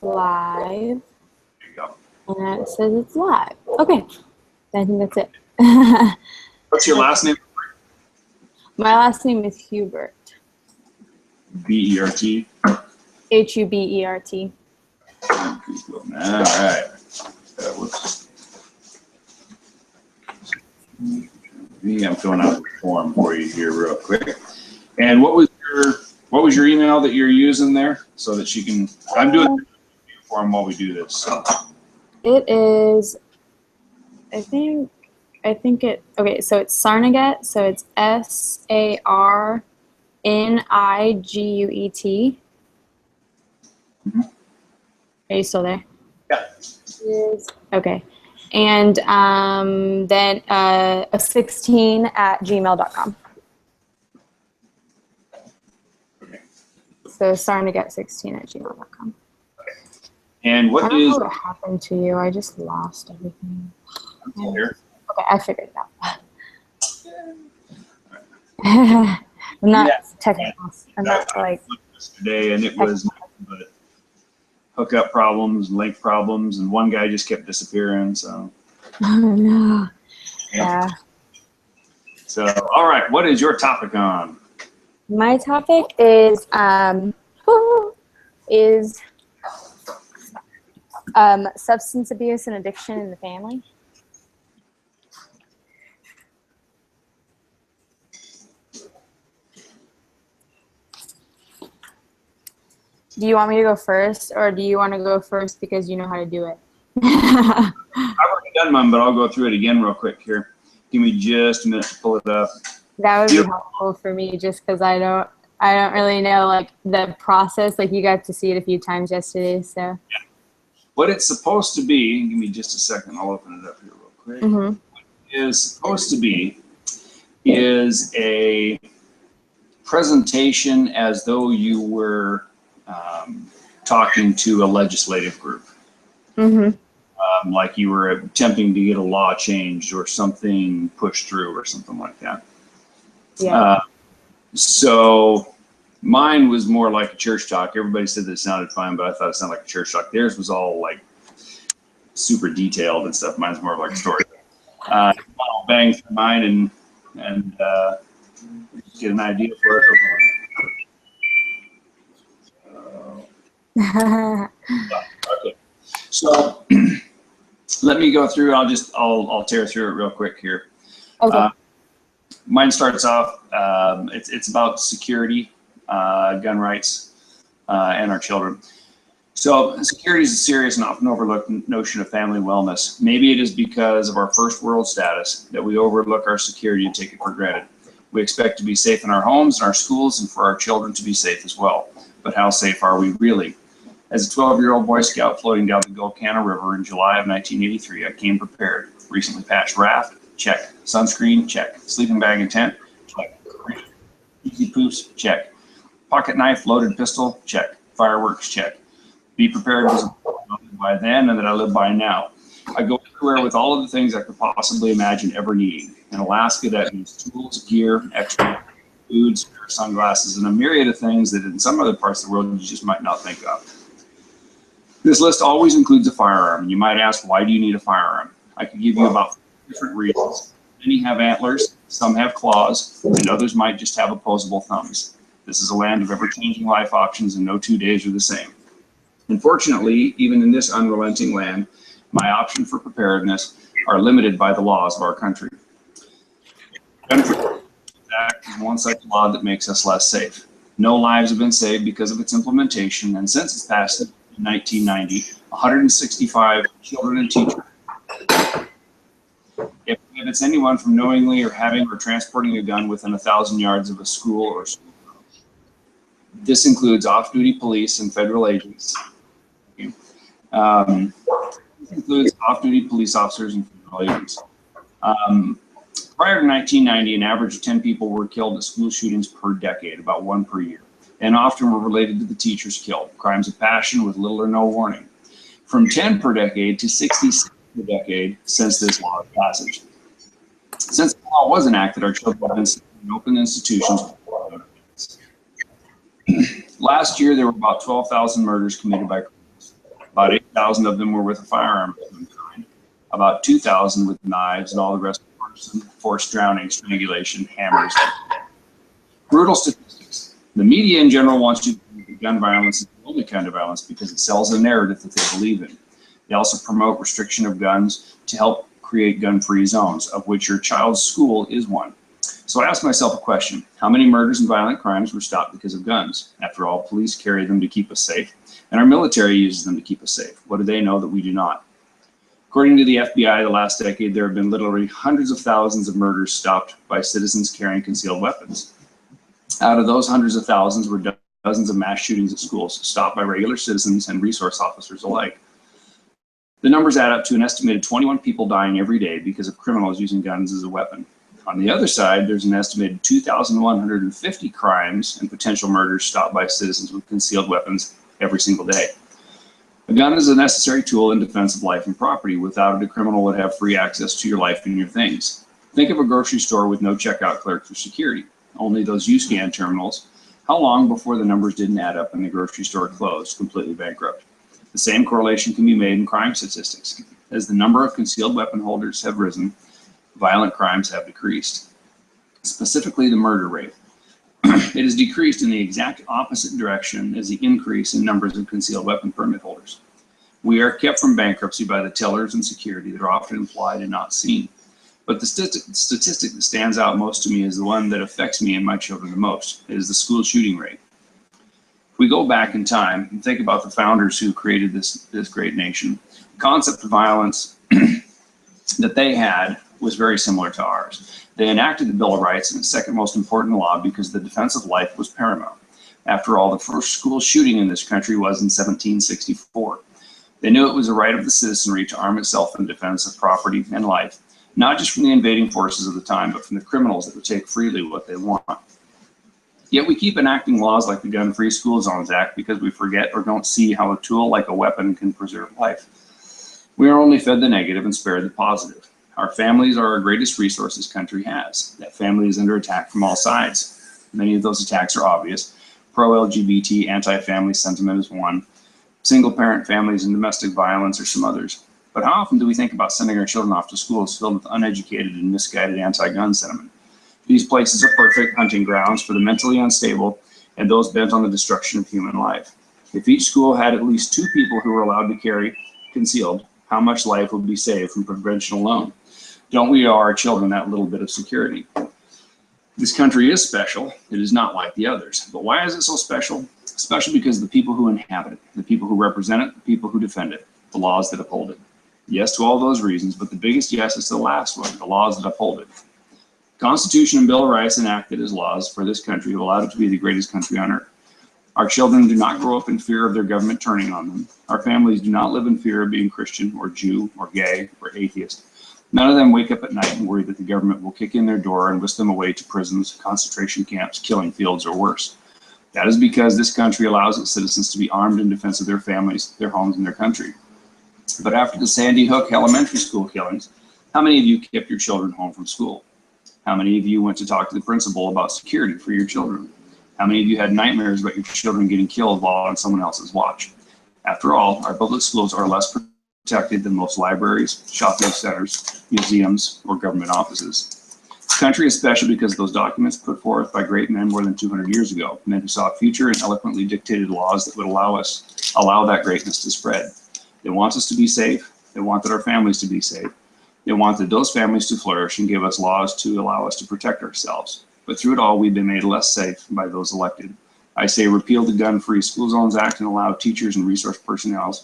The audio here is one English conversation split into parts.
live. There you go. And it says it's live. Okay. I think that's it. What's your last name? My last name is Hubert. B-E-R-T? Hubert. All right. I'm filling out the form for you here real quick. And what was your email that you're using there so that she can? I'm doing the form while we do this. So. It is. I think it. Okay, so it's Sarniget. So it's SARNIGUET. Mm-hmm. Are you still there? Yeah. Okay. And then a 16 at gmail.com. Okay. So sarniget16 at gmail.com. And what I don't is? know what happened to you. I just lost everything. I'm still here. Okay, I figured it out. I'm not technical. I'm not like yesterday, and it was but hookup problems, link problems, and one guy just kept disappearing. So. Oh no. Yeah. So, all right, what is your topic on? My topic is substance abuse and addiction in the family. Do you want me to go first, or do you want to go first because you know how to do it? I've already done mine, but I'll go through it again real quick here. Give me just a minute to pull it up. That would be helpful for me, just because I don't really know like the process. Like you got to see it a few times yesterday, so. Yeah. What it's supposed to be, give me just a second, I'll open it up here real quick. Mm-hmm. What it is supposed to be is a presentation as though you were talking to a legislative group. Mm-hmm. Like you were attempting to get a law changed or something pushed through or something like that. Yeah. So mine was more like a church talk. Everybody said that it sounded fine, but I thought it sounded like a church talk. Theirs was all like super detailed and stuff. Mine's more like a story. I'll bang through mine and get an idea for it. Okay. So let me go through. I'll tear through it real quick here. Okay. Mine starts off. It's about security, gun rights, and our children. So security is a serious and often overlooked notion of family wellness. Maybe it is because of our first world status that we overlook our security and take it for granted. We expect to be safe in our homes and our schools and for our children to be safe as well. But how safe are we really? As a 12-year-old Boy Scout floating down the Gulcana River in July of 1983, I came prepared. Recently patched raft, check. Sunscreen, check. Sleeping bag and tent, check. Easy poofs, check. Pocket knife, loaded pistol, check. Fireworks, check. Be prepared was by then and that I live by now. I go everywhere with all of the things I could possibly imagine ever needing. In Alaska, that means tools, gear, extra food, spare sunglasses, and a myriad of things that in some other parts of the world you just might not think of. This list always includes a firearm, and you might ask, why do you need a firearm? I could give you about 4 different reasons. Many have antlers, some have claws, and others might just have opposable thumbs. This is a land of ever-changing life options, and no 2 days are the same. Unfortunately, even in this unrelenting land, my options for preparedness are limited by the laws of our country. Gun Control Act is one such law that makes us less safe. No lives have been saved because of its implementation, and since its passage in 1990, 165 children and teachers. If it prohibits anyone from knowingly or having or transporting a gun within 1,000 yards of a school or school. This includes off-duty police and federal agents. This includes off-duty police officers and federal agents. Prior to 1990, an average of 10 people were killed at school shootings per decade, about 1 per year, and often were related to the teachers killed, crimes of passion with little or no warning. From 10 per decade to 66 per decade since this law's passage. Since the law was enacted, our children have been sent in open institutions. Last year, there were about 12,000 murders committed by criminals. About 8,000 of them were with a firearm of some kind. About 2,000 with knives, and all the rest arson, forced drowning, strangulation, hammers. Brutal statistics. The media in general wants you to believe that gun violence is the only kind of violence because it sells a narrative that they believe in. They also promote restriction of guns to help create gun-free zones, of which your child's school is one. So I asked myself a question: how many murders and violent crimes were stopped because of guns? After all, police carry them to keep us safe, and our military uses them to keep us safe. What do they know that we do not? According to the FBI, the last decade, there have been literally hundreds of thousands of murders stopped by citizens carrying concealed weapons. Out of those hundreds of thousands were dozens of mass shootings at schools, stopped by regular citizens and resource officers alike. The numbers add up to an estimated 21 people dying every day because of criminals using guns as a weapon. On the other side, there's an estimated 2,150 crimes and potential murders stopped by citizens with concealed weapons every single day. A gun is a necessary tool in defense of life and property. Without it, a criminal would have free access to your life and your things. Think of a grocery store with no checkout clerk for security, only those U-scan terminals. How long before the numbers didn't add up and the grocery store closed, completely bankrupt? The same correlation can be made in crime statistics. As the number of concealed weapon holders have risen, violent crimes have decreased. Specifically, the murder rate. It has decreased in the exact opposite direction as the increase in numbers of concealed weapon permit holders. We are kept from bankruptcy by the tellers and security that are often implied and not seen. But the statistic that stands out most to me is the one that affects me and my children the most. It is the school shooting rate. If we go back in time and think about the founders who created this great nation, the concept of violence that they had was very similar to ours. They enacted the Bill of Rights, and its second most important law, because the defense of life was paramount. After all, the first school shooting in this country was in 1764. They knew it was a right of the citizenry to arm itself in defense of property and life, not just from the invading forces of the time, but from the criminals that would take freely what they want. Yet we keep enacting laws like the Gun-Free School Zones Act because we forget or don't see how a tool like a weapon can preserve life. We are only fed the negative and spared the positive. Our families are our greatest resource this country has. That family is under attack from all sides. Many of those attacks are obvious. Pro-LGBT, anti-family sentiment is one. Single-parent families and domestic violence are some others. But how often do we think about sending our children off to schools filled with uneducated and misguided anti-gun sentiment? These places are perfect hunting grounds for the mentally unstable and those bent on the destruction of human life. If each school had at least 2 people who were allowed to carry concealed, how much life would be saved from prevention alone? Don't we owe our children that little bit of security? This country is special. It is not like the others. But why is it so special? Special because the people who inhabit it, the people who represent it, the people who defend it, the laws that uphold it. Yes to all those reasons, but the biggest yes is to the last one, the laws that uphold it. Constitution and Bill of Rights enacted as laws for this country have allowed it to be the greatest country on earth. Our children do not grow up in fear of their government turning on them. Our families do not live in fear of being Christian or Jew or gay or atheist. None of them wake up at night and worry that the government will kick in their door and whisk them away to prisons, concentration camps, killing fields, or worse. That is because this country allows its citizens to be armed in defense of their families, their homes, and their country. But after the Sandy Hook elementary school killings, how many of you kept your children home from school? How many of you went to talk to the principal about security for your children? How many of you had nightmares about your children getting killed while on someone else's watch? After all, our public schools are less protected than most libraries, shopping centers, museums, or government offices. This country is special because those documents put forth by great men more than 200 years ago, men who saw a future and eloquently dictated laws that would allow that greatness to spread. They want us to be safe. They want that our families to be safe. They wanted those families to flourish and give us laws to allow us to protect ourselves. But through it all, we've been made less safe by those elected. I say repeal the Gun-Free School Zones Act and allow teachers and resource personnel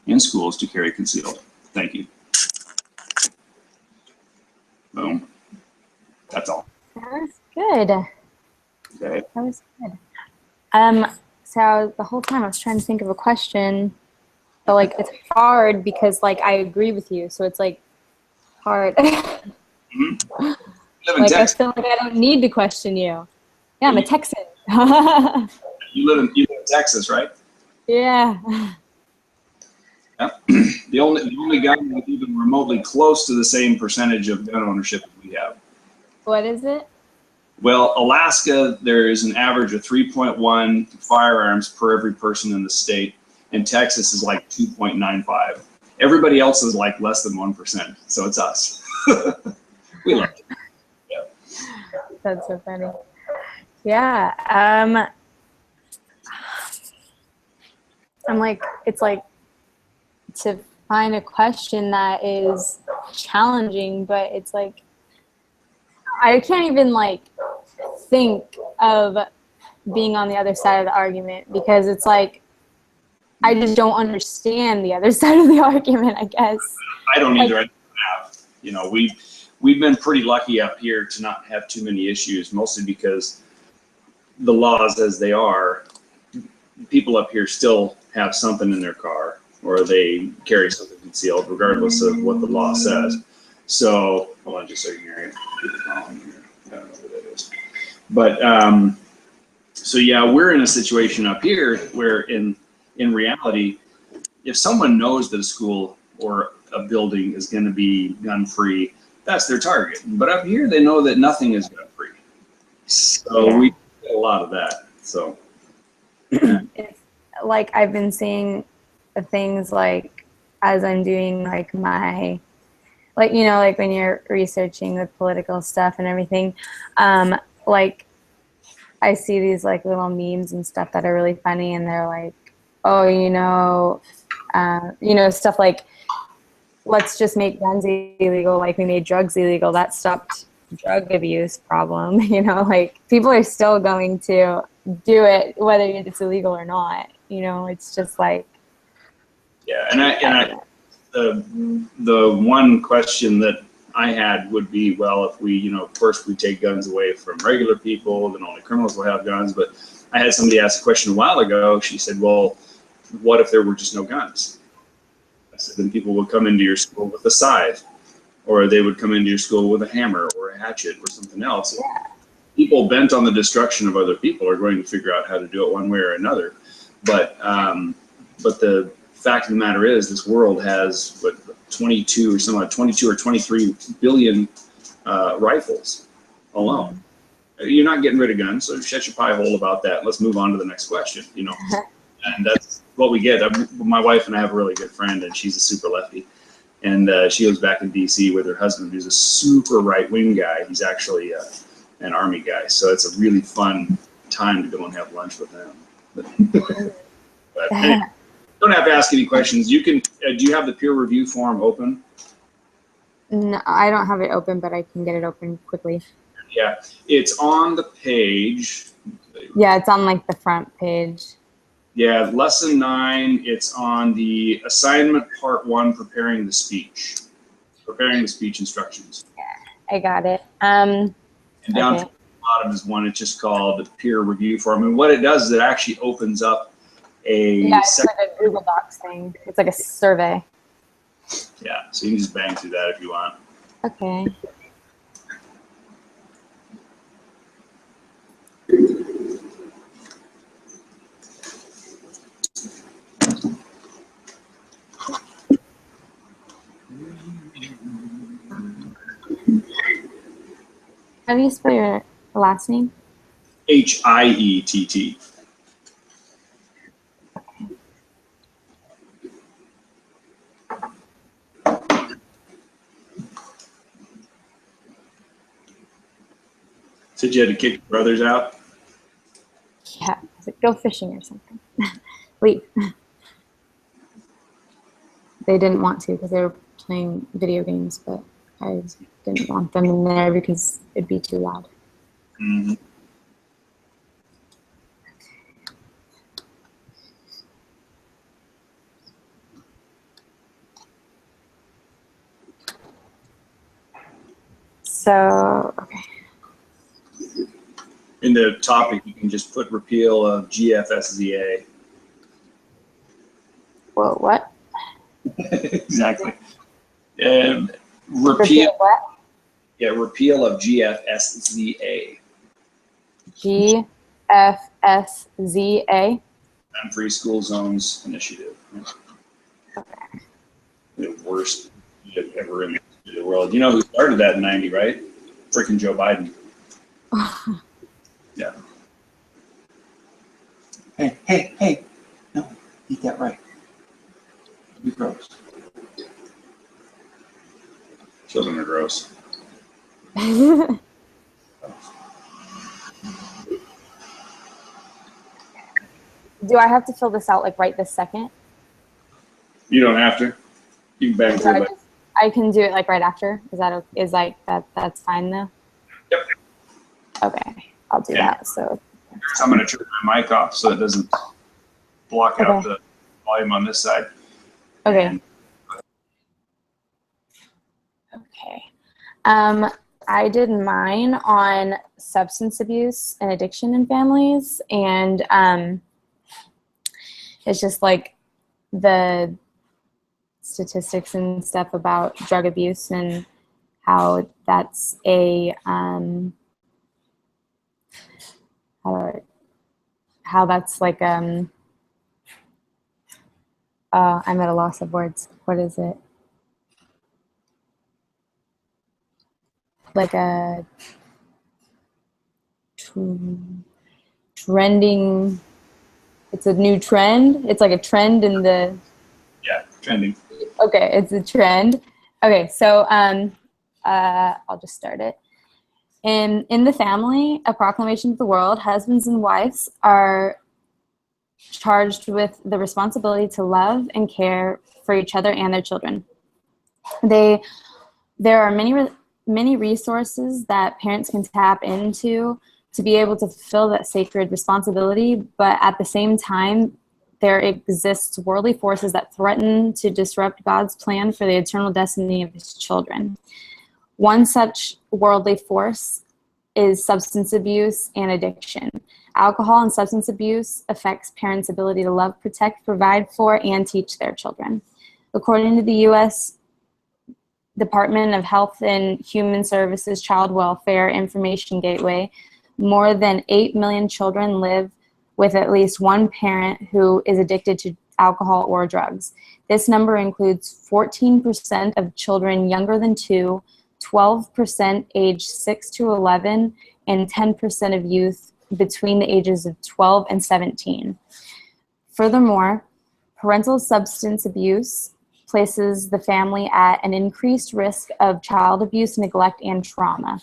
in schools to carry concealed. Thank you. Boom. That's all. That was good. Okay. That was good. So the whole time I was trying to think of a question, but like it's hard because like I agree with you, so it's like hard. Mm-hmm. Like I feel like I don't need to question you. Yeah, I'm a Texan. You live in Texas, right? Yeah. Yeah. The only gun with even remotely close to the same percentage of gun ownership as we have. What is it? Well, Alaska, there is an average of 3.1 firearms per every person in the state. and Texas is like 2.95. Everybody else is like less than 1%. So it's us. We love it. Yeah. That's so funny. Yeah. I'm like, it's like to find a question that is challenging, but it's like, I can't even like think of being on the other side of the argument because it's like, I just don't understand the other side of the argument, I guess. I don't either. I don't have, you know, we've been pretty lucky up here to not have too many issues, mostly because the laws as they are, people up here still have something in their car or they carry something concealed regardless of what the law says. So, hold on just so you can hear it. I don't know what that is. But, so yeah, we're in a situation up here where in reality, if someone knows that a school or a building is going to be gun-free, that's their target. But up here, they know that nothing is gun-free. So we get a lot of that. So it's like I've been seeing things like as I'm doing like my, like, you know, like when you're researching the political stuff and everything, like I see these like little memes and stuff that are really funny, and they're like, oh, stuff like, let's just make guns illegal like we made drugs illegal. That stopped drug abuse problem. You know, like people are still going to do it whether it's illegal or not. You know, it's just like, yeah, and the one question that I had would be, well, if we, you know, of course we take guns away from regular people, then only criminals will have guns. But I had somebody ask a question a while ago. She said, well, what if there were just no guns? I said, then people would come into your school with a scythe, or they would come into your school with a hammer or a hatchet or something else. yeah. People bent on the destruction of other people are going to figure out how to do it one way or another. But the fact of the matter is, this world has what 22 or 23 billion rifles alone. You're not getting rid of guns, so shut your pie hole about that. Let's move on to the next question. You know, and that's what we get. My wife and I have a really good friend, and she's a super lefty, and she lives back in D.C. with her husband, who's a super right-wing guy. He's actually an Army guy, so it's a really fun time to go and have lunch with them. But anyway, don't have to ask any questions. You can. Do you have the peer review form open? No, I don't have it open, but I can get it open quickly. Yeah, it's on the page. Yeah, it's on like the front page. Yeah, lesson 9. It's on the assignment part 1, preparing the speech instructions. Yeah, I got it. And down to the bottom is one. It's just called the peer review form. And what it does is it actually opens up it's like a Google Docs thing. It's like a survey. Yeah, so you can just bang through that if you want. Okay. How do you spell your last name? Hiett. Said you had to kick your brothers out? Yeah, I was like, go fishing or something. Leave. They didn't want to because they were playing video games, but I didn't want them in there because it'd be too loud. Mm-hmm. So, okay. In the topic, you can just put repeal of GFSZA. Whoa, what? Exactly. Repeal what? Yeah, repeal of GFSZA. GFSZA? Gun-free school zones initiative. Okay. The worst ever in the world. You know who started that in '90, right? Freaking Joe Biden. Yeah. Hey. No, eat that right. Gross. Children are gross. Do I have to fill this out like right this second? You don't have to. You can bang through it. I can do it like right after. Is that is like that's fine though? Yep. Okay, I'll do that. So I'm going to turn my mic off so it doesn't block out the volume on this side. Okay. And okay. I did mine on substance abuse and addiction in families, and it's just like the statistics and stuff about drug abuse and how that's a how that's like I'm at a loss of words. What is it? Like a trending. It's a new trend. It's like a trend in the. Yeah, trending. Okay, it's a trend. Okay, so I'll just start it. In the family, a proclamation to the world, husbands and wives are charged with the responsibility to love and care for each other and their children. There are many resources that parents can tap into to be able to fulfill that sacred responsibility, but at the same time, there exists worldly forces that threaten to disrupt God's plan for the eternal destiny of his children. One such worldly force is substance abuse and addiction. Alcohol and substance abuse affects parents' ability to love, protect, provide for, and teach their children. According to the U.S. Department of Health and Human Services Child Welfare Information Gateway, more than 8 million children live with at least one parent who is addicted to alcohol or drugs. This number includes 14% of children younger than 2, 12% aged 6 to 11, and 10% of youth between the ages of 12 and 17. Furthermore, parental substance abuse places the family at an increased risk of child abuse, neglect, and trauma.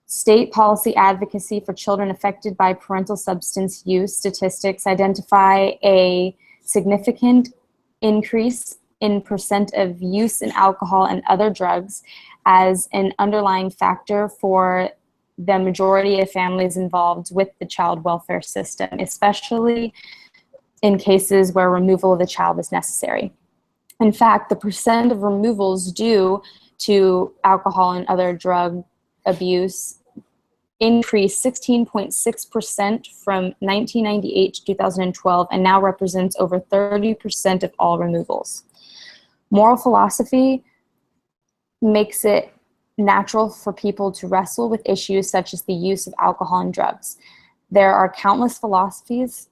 State policy advocacy for children affected by parental substance use statistics identify a significant increase in percent of use in alcohol and other drugs as an underlying factor for the majority of families involved with the child welfare system, especially in cases where removal of the child is necessary. In fact, the percent of removals due to alcohol and other drug abuse increased 16.6% from 1998 to 2012 and now represents over 30% of all removals. Moral philosophy makes it natural for people to wrestle with issues such as the use of alcohol and drugs. There are countless philosophies,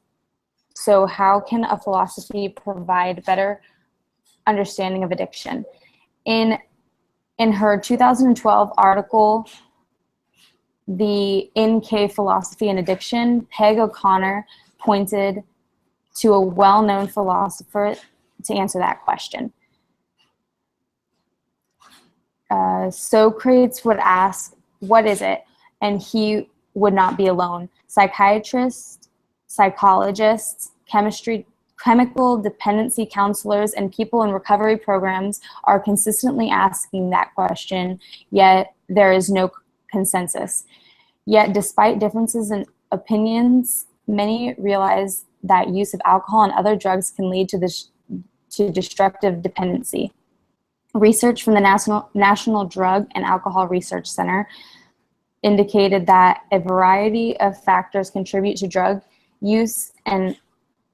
so how can a philosophy provide better understanding of addiction? In her 2012 article, The NK Philosophy and Addiction, Peg O'Connor pointed to a well-known philosopher to answer that question. Socrates would ask, "What is it?" And he would not be alone. Psychiatrists, psychologists, chemical dependency counselors, and people in recovery programs are consistently asking that question, yet there is no consensus. Yet, despite differences in opinions, many realize that use of alcohol and other drugs can lead to destructive dependency. Research from the National Drug and Alcohol Research Center indicated that a variety of factors contribute to drug use and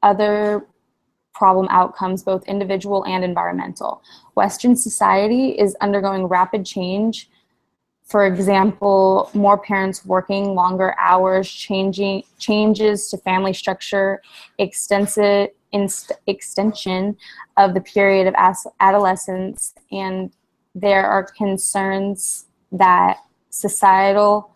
other problem outcomes, both individual and environmental. Western society is undergoing rapid change. For example, more parents working longer hours, changes to family structure, extension of the period of adolescence, and there are concerns that societal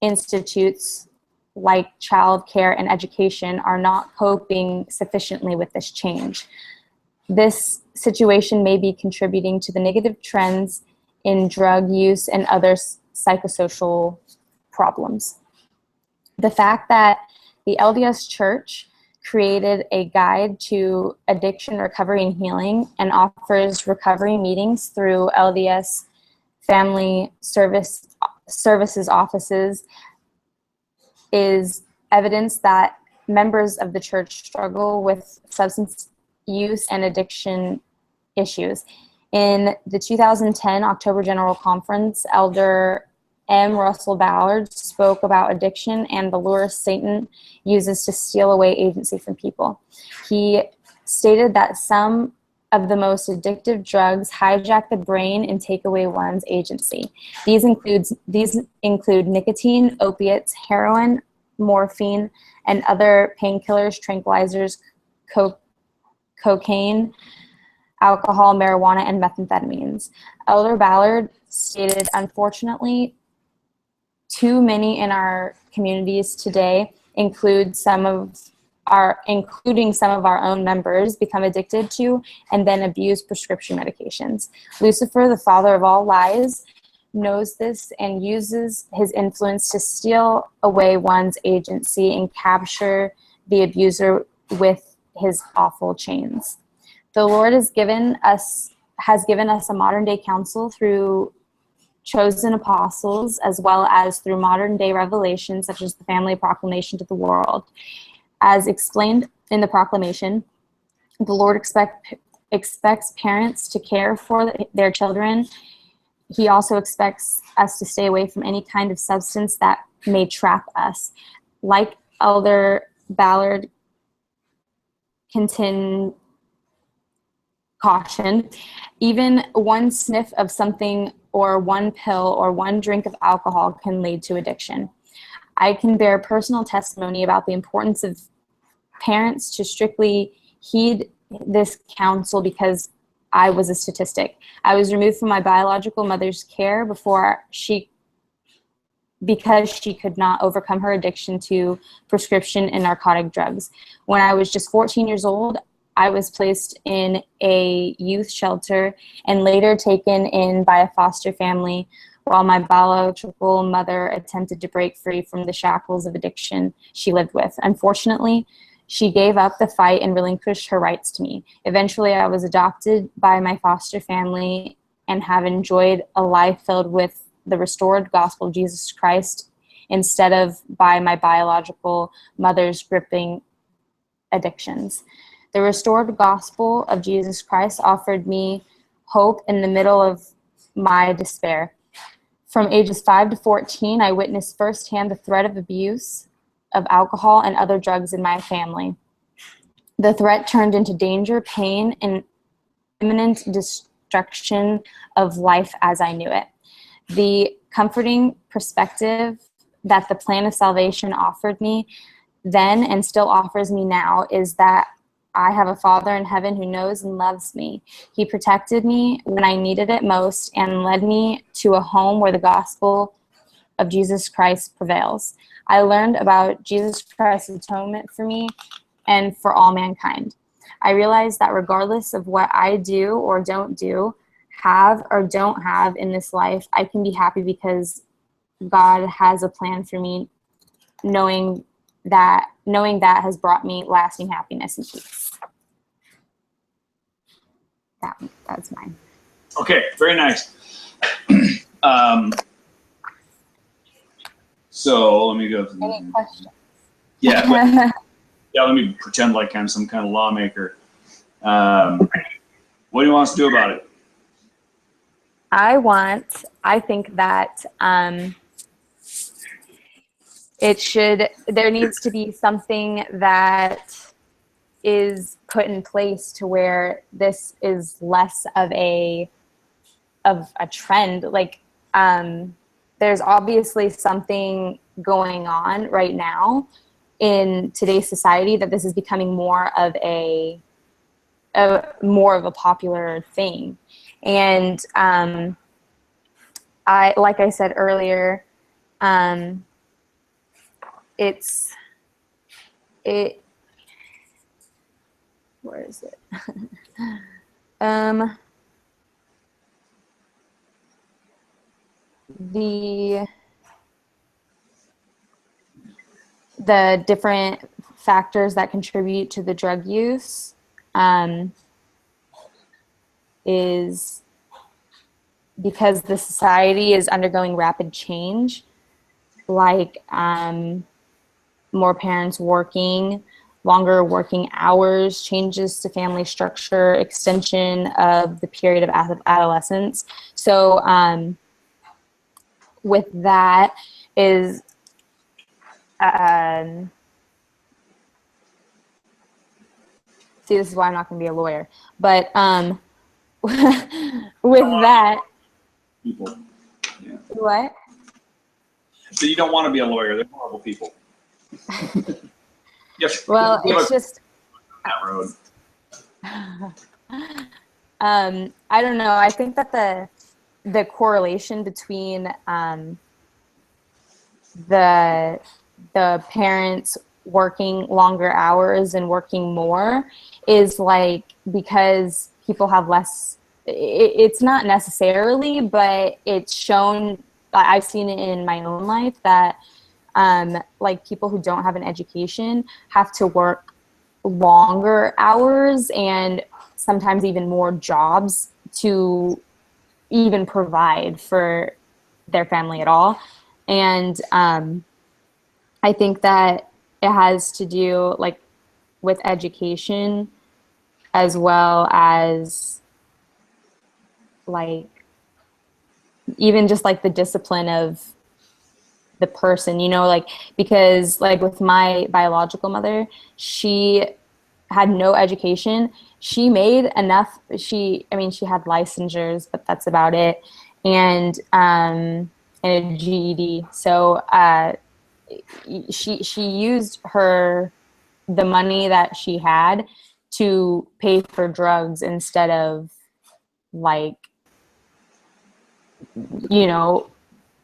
institutes like childcare and education are not coping sufficiently with this change. This situation may be contributing to the negative trends in drug use and other psychosocial problems. The fact that the LDS Church created a guide to addiction recovery and healing and offers recovery meetings through LDS Family Services offices is evidence that members of the church struggle with substance use and addiction issues. In the 2010 October General Conference, Elder M. Russell Ballard spoke about addiction and the lures Satan uses to steal away agency from people. He stated that some of the most addictive drugs hijack the brain and take away one's agency. These include nicotine, opiates, heroin, morphine, and other painkillers, tranquilizers, cocaine, alcohol, marijuana, and methamphetamines. Elder Ballard stated, unfortunately, too many in our communities today, including some of our own members, become addicted to and then abuse prescription medications. Lucifer, the father of all lies, knows this and uses his influence to steal away one's agency and capture the abuser with his awful chains. The Lord has given us a modern day counsel through chosen apostles, as well as through modern day revelations, such as the family proclamation to the world. As explained in the proclamation, the Lord expects parents to care for their children. He also expects us to stay away from any kind of substance that may trap us. Like Elder Ballard caution, even one sniff of something or one pill or one drink of alcohol can lead to addiction. I can bear personal testimony about the importance of parents to strictly heed this counsel because I was a statistic. I was removed from my biological mother's care because she could not overcome her addiction to prescription and narcotic drugs. When I was just 14 years old, I was placed in a youth shelter and later taken in by a foster family while my biological mother attempted to break free from the shackles of addiction she lived with. Unfortunately, she gave up the fight and relinquished her rights to me. Eventually, I was adopted by my foster family and have enjoyed a life filled with the restored gospel of Jesus Christ instead of by my biological mother's gripping addictions. The restored gospel of Jesus Christ offered me hope in the middle of my despair. From ages 5 to 14, I witnessed firsthand the threat of abuse of alcohol and other drugs in my family. The threat turned into danger, pain, and imminent destruction of life as I knew it. The comforting perspective that the plan of salvation offered me then and still offers me now is that I have a Father in heaven who knows and loves me. He protected me when I needed it most and led me to a home where the gospel of Jesus Christ prevails. I learned about Jesus Christ's atonement for me and for all mankind. I realized that regardless of what I do or don't do, have or don't have in this life, I can be happy because God has a plan for me, knowing that has brought me lasting happiness and peace. That's mine. Okay, very nice. So let me go. Any questions? Yeah, let me pretend like I'm some kind of lawmaker. What do you want us to do about it? I think that there needs to be something that is put in place to where this is less of a trend. Like, there's obviously something going on right now in today's society that this is becoming more of a popular thing. And like I said earlier, where is it? Um, the different factors that contribute to the drug use is because the society is undergoing rapid change, like more parents working, longer working hours, changes to family structure, extension of the period of adolescence. So with that is see, this is why I'm not going to be a lawyer, but with that, People. Yeah. what? So you don't want to be a lawyer. They're horrible people. Yes. Well, it's just that road. I don't know. I think that the correlation between the parents working longer hours and working more is like because people have less. It's not necessarily, but it's shown. I've seen it in my own life that like people who don't have an education have to work longer hours and sometimes even more jobs to even provide for their family at all. And I think that it has to do like with education as well as like even just like the discipline of the person, you know, like because like with my biological mother, she had no education. She made enough. She had licensures, but that's about it, and a GED. So she used the money that she had to pay for drugs instead of like, you know,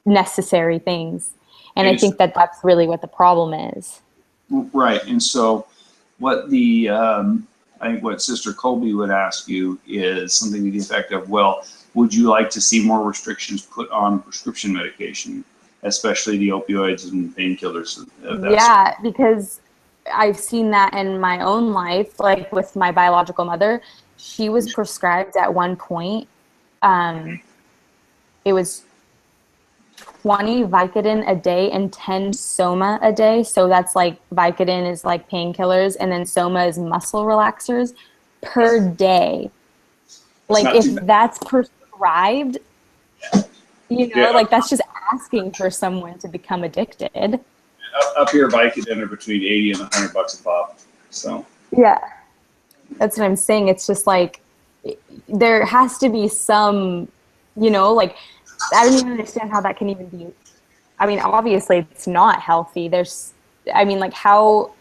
necessary things. And I think that that's really what the problem is. Right. And so what the, I think what Sister Colby would ask you is something to the effect of, well, would you like to see more restrictions put on prescription medication, especially the opioids and painkillers? Yeah, because I've seen that in my own life, like with my biological mother. She was prescribed at one point, it was 20 Vicodin a day and 10 Soma a day. So that's like Vicodin is like painkillers and then Soma is muscle relaxers per day. Like if that's prescribed, you know, like that's just asking for someone to become addicted. Up here, Vicodin are between 80 and $100 a pop. So yeah, that's what I'm saying. It's just like there has to be some, you know, like I don't even understand how that can even be. I mean, obviously it's not healthy. Like how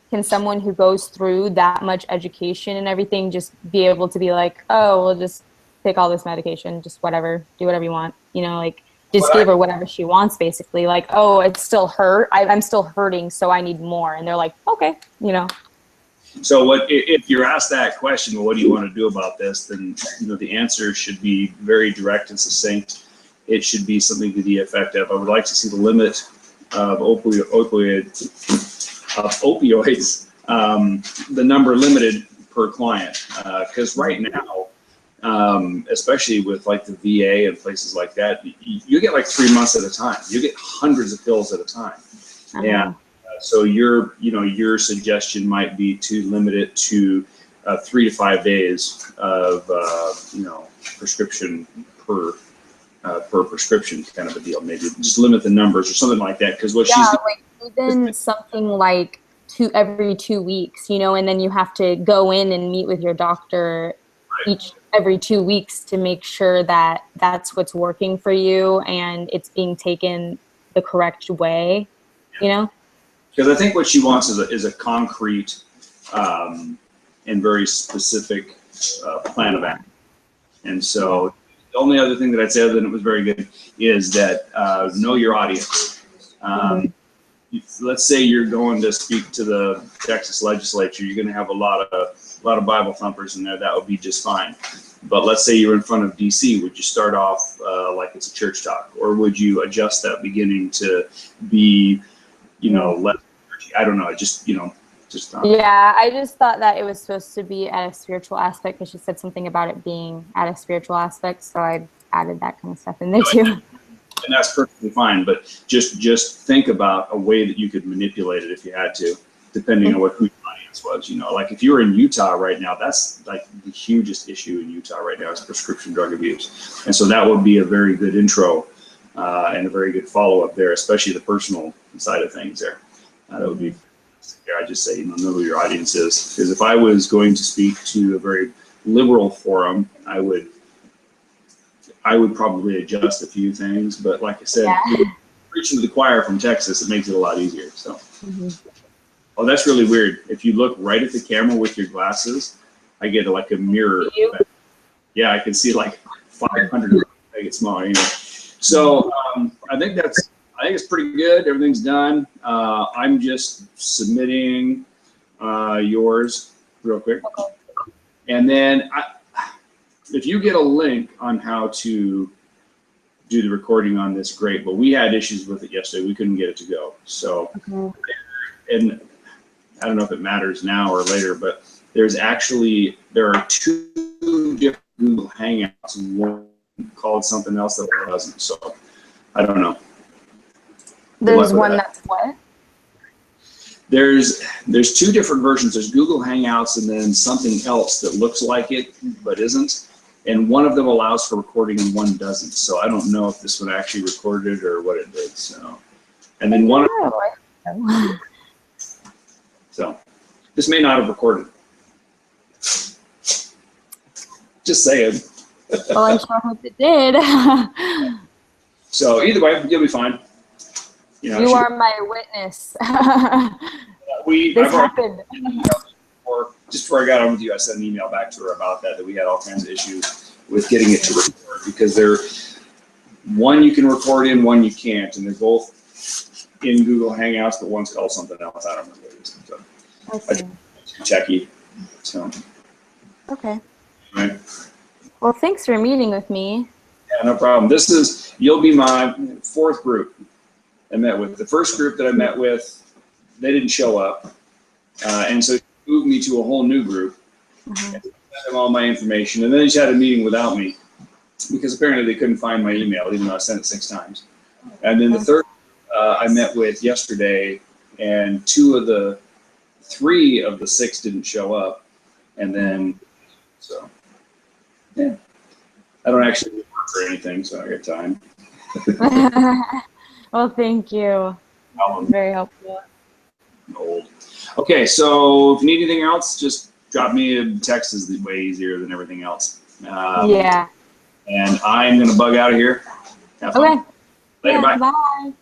can someone who goes through that much education and everything just be able to be like, oh, we'll just take all this medication, just whatever, do whatever you want, you know, like just give her whatever she wants, basically. Like, oh, it's still hurt. I'm still hurting, so I need more. And they're like, okay, you know. So if you're asked that question, well, what do you want to do about this? Then, you know, the answer should be very direct and succinct. It should be something to the effect of, I would like to see the limit of opioids, the number limited per client. Because right now, especially with like the VA and places like that, you get like 3 months at a time. You get hundreds of pills at a time. And so your suggestion might be to limit it to 3 to 5 days of prescription per prescription kind of a deal. Maybe just limit the numbers or something like that. Because she's like even something like every 2 weeks, you know, and then you have to go in and meet with your doctor every 2 weeks to make sure that that's what's working for you and it's being taken the correct way, you know. Because I think what she wants is a concrete and very specific plan of action. And so the only other thing that I'd say, other than it was very good, is that know your audience. Let's say you're going to speak to the Texas legislature, you're going to have a lot of Bible thumpers in there. That would be just fine. But let's say you're in front of DC, would you start off like it's a church talk, or would you adjust that beginning to be, less? I don't know. Just just not. Yeah, I just thought that it was supposed to be at a spiritual aspect because she said something about it being at a spiritual aspect, so I added that kind of stuff in there too. And that's perfectly fine, but just think about a way that you could manipulate it if you had to, depending on who your audience was. Like if you were in Utah right now, that's like the hugest issue in Utah right now is prescription drug abuse, and so that would be a very good intro and a very good follow-up there, especially the personal side of things there. That would be. I just say, know who your audience is, because if I was going to speak to a very liberal forum, I would probably adjust a few things. But like I said, preaching to the choir from Texas, it makes it a lot easier. So, oh, that's really weird. If you look right at the camera with your glasses, I get like a mirror. Yeah, I can see like 500. Make it small. So I think it's pretty good. Everything's done. I'm just submitting yours real quick. And then if you get a link on how to do the recording on this, great. But we had issues with it yesterday. We couldn't get it to go. So, and I don't know if it matters now or later, but there are 2 different Google Hangouts, one called something else that doesn't. So I don't know. There's one that's what? There's 2 different versions. There's Google Hangouts and then something else that looks like it but isn't. And one of them allows for recording and one doesn't. So I don't know if this one actually recorded or what it did. So, and then so this may not have recorded. Just saying. Well, I sure hope it did. So either way, you'll be fine. You are my witness. This happened. Just before I got on with you, I sent an email back to her about that we had all kinds of issues with getting it to record because one you can record in, one you can't, and they're both in Google Hangouts, but one's called something else. I don't know what it is. So okay. Checky. So. Okay. Right. Well, thanks for meeting with me. Yeah, no problem. You'll be my 4th group I met with. The first group that I met with, they didn't show up. And so he moved me to a whole new group. And sent them all my information. And then they just had a meeting without me because apparently they couldn't find my email, even though I sent it 6 times. And then the third I met with yesterday, and 3 of the 6 didn't show up. And then, so, yeah. I don't actually work for anything, so I got time. Well, thank you. Very helpful. Old. Okay, so if you need anything else, just drop me a text. Is way easier than everything else. Yeah. And I'm gonna bug out of here. Have fun. Okay. Later, bye. Bye.